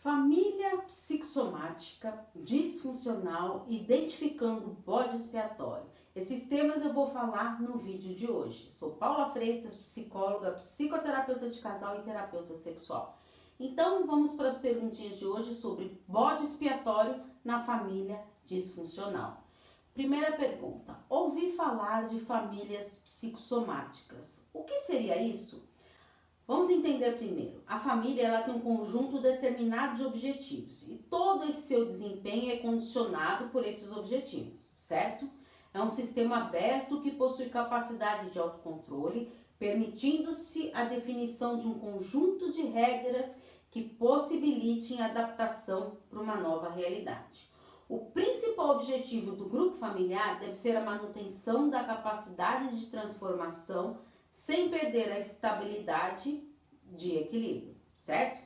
Família psicossomática disfuncional identificando bode expiatório. Esses temas eu vou falar no vídeo de hoje. Sou Paula Freitas, psicóloga, psicoterapeuta de casal e terapeuta sexual. Então vamos para as perguntinhas de hoje sobre bode expiatório na família disfuncional. Primeira pergunta: ouvi falar de famílias psicossomáticas. O que seria isso? Vamos entender primeiro. A família ela tem um conjunto determinado de objetivos e todo esse seu desempenho é condicionado por esses objetivos, certo? É um sistema aberto que possui capacidade de autocontrole, permitindo-se a definição de um conjunto de regras que possibilitem a adaptação para uma nova realidade. O principal objetivo do grupo familiar deve ser a manutenção da capacidade de transformação sem perder a estabilidade de equilíbrio, certo?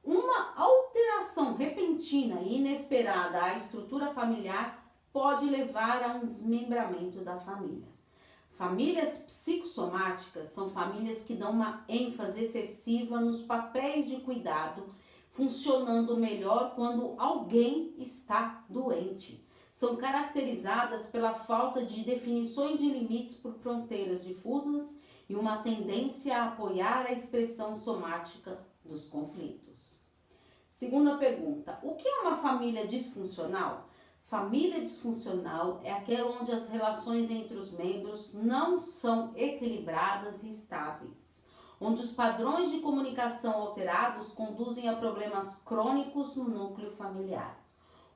Uma alteração repentina e inesperada à estrutura familiar pode levar a um desmembramento da família. Famílias psicossomáticas são famílias que dão uma ênfase excessiva nos papéis de cuidado, funcionando melhor quando alguém está doente. São caracterizadas pela falta de definições de limites por fronteiras difusas e uma tendência a apoiar a expressão somática dos conflitos. Segunda pergunta: o que é uma família disfuncional? Família disfuncional é aquela onde as relações entre os membros não são equilibradas e estáveis, onde os padrões de comunicação alterados conduzem a problemas crônicos no núcleo familiar.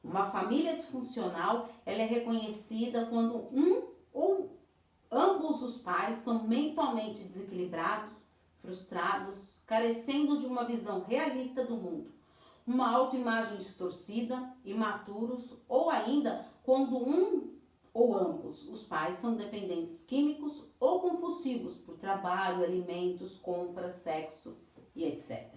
Uma família disfuncional ela é reconhecida quando um ou ambos os pais são mentalmente desequilibrados, frustrados, carecendo de uma visão realista do mundo, uma autoimagem distorcida, imaturos, ou ainda quando um ou ambos os pais são dependentes químicos ou compulsivos por trabalho, alimentos, compras, sexo e etc.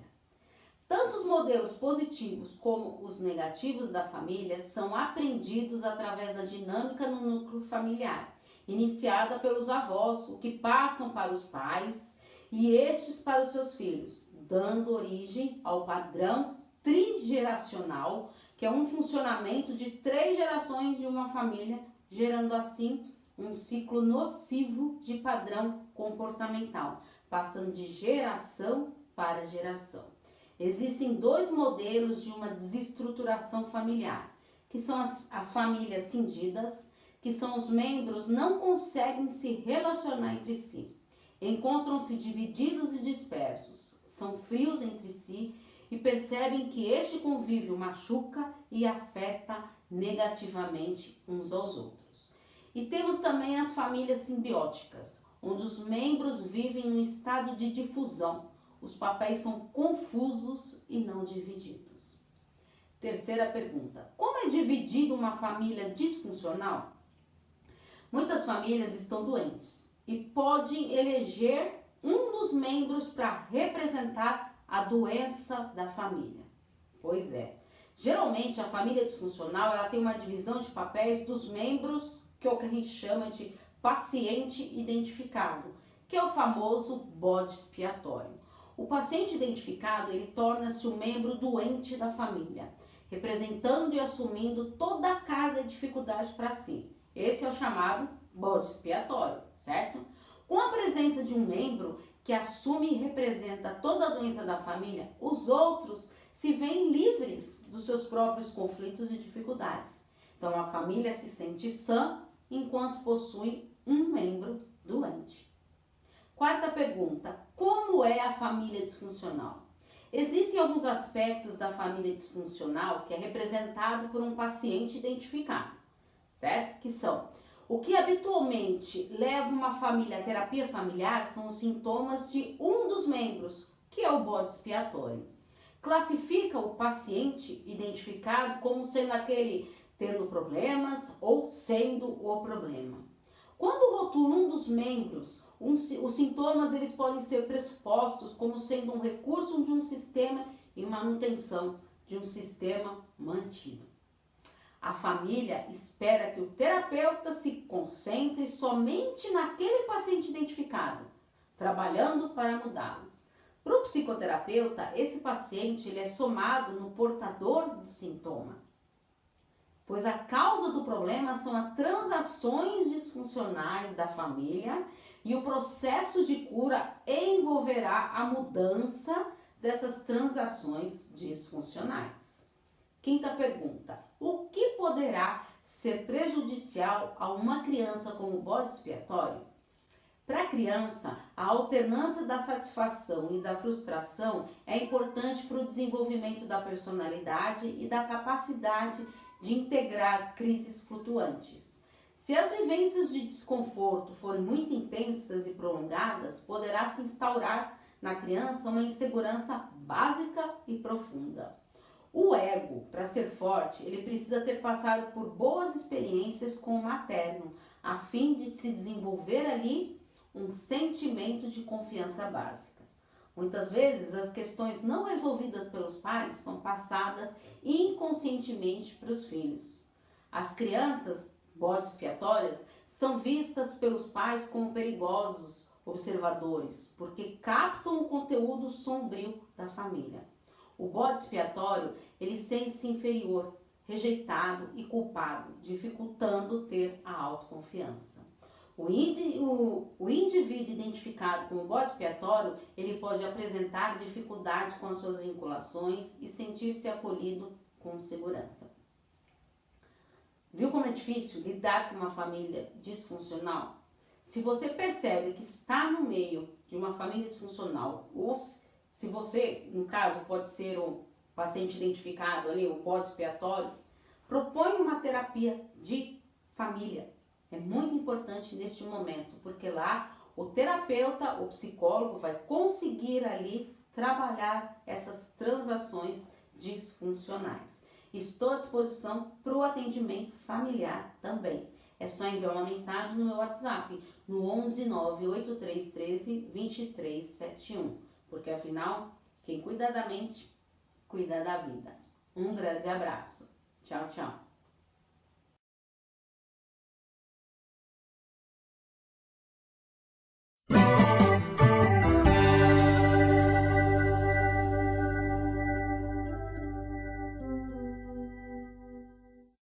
Tanto os modelos positivos como os negativos da família são aprendidos através da dinâmica no núcleo familiar, iniciada pelos avós, o que passam para os pais e estes para os seus filhos, dando origem ao padrão trigeracional, que é um funcionamento de 3 gerações de uma família, gerando assim um ciclo nocivo de padrão comportamental, passando de geração para geração. Existem 2 modelos de uma desestruturação familiar, que são as famílias cindidas, que são os membros não conseguem se relacionar entre si, encontram-se divididos e dispersos, são frios entre si e percebem que este convívio machuca e afeta negativamente uns aos outros. E temos também as famílias simbióticas, onde os membros vivem num estado de difusão, os papéis são confusos e não divididos. Terceira pergunta: como é dividida uma família disfuncional? Muitas famílias estão doentes e podem eleger um dos membros para representar a doença da família. Pois é, geralmente a família disfuncional ela tem uma divisão de papéis dos membros, que é o que a gente chama de paciente identificado, que é o famoso bode expiatório. O paciente identificado ele torna-se o membro doente da família, representando e assumindo toda a carga e dificuldade para si. Esse é o chamado bode expiatório, certo? Com a presença de um membro que assume e representa toda a doença da família, os outros se veem livres dos seus próprios conflitos e dificuldades. Então a família se sente sã enquanto possui um membro doente. Quarta pergunta: como é a família disfuncional? Existem alguns aspectos da família disfuncional que é representado por um paciente identificado, certo? Que são: o que habitualmente leva uma família à terapia familiar são os sintomas de um dos membros, que é o bode expiatório. Classifica o paciente identificado como sendo aquele tendo problemas ou sendo o problema. Quando rotula um dos membros, os sintomas eles podem ser pressupostos como sendo um recurso de um sistema e manutenção de um sistema mantido. A família espera que o terapeuta se concentre somente naquele paciente identificado, trabalhando para mudá-lo. Para o psicoterapeuta, esse paciente ele é somado no portador do sintoma, pois a causa do problema são as transações disfuncionais da família e o processo de cura envolverá a mudança dessas transações disfuncionais. Quinta pergunta: o que poderá ser prejudicial a uma criança como bode expiatório? Para a criança, a alternância da satisfação e da frustração é importante para o desenvolvimento da personalidade e da capacidade de integrar crises flutuantes. Se as vivências de desconforto forem muito intensas e prolongadas, poderá se instaurar na criança uma insegurança básica e profunda. O ego, para ser forte, ele precisa ter passado por boas experiências com o materno, a fim de se desenvolver ali um sentimento de confiança básica. Muitas vezes, as questões não resolvidas pelos pais são passadas inconscientemente para os filhos. As crianças bodes expiatórias são vistas pelos pais como perigosos observadores, porque captam o conteúdo sombrio da família. O bode expiatório, ele sente-se inferior, rejeitado e culpado, dificultando ter a autoconfiança. O indivíduo identificado como bode expiatório, ele pode apresentar dificuldade com as suas vinculações e sentir-se acolhido com segurança. Viu como é difícil lidar com uma família disfuncional? Se você percebe que está no meio de uma família disfuncional, ou se você, no caso, pode ser o paciente identificado ali, o bode expiatório, propõe uma terapia de família. É muito importante neste momento, porque lá o terapeuta, o psicólogo vai conseguir ali trabalhar essas transações disfuncionais. Estou à disposição para o atendimento familiar também. É só enviar uma mensagem no meu WhatsApp, no 11 98313 2371, porque afinal, quem cuida da mente, cuida da vida. Um grande abraço. Tchau, tchau.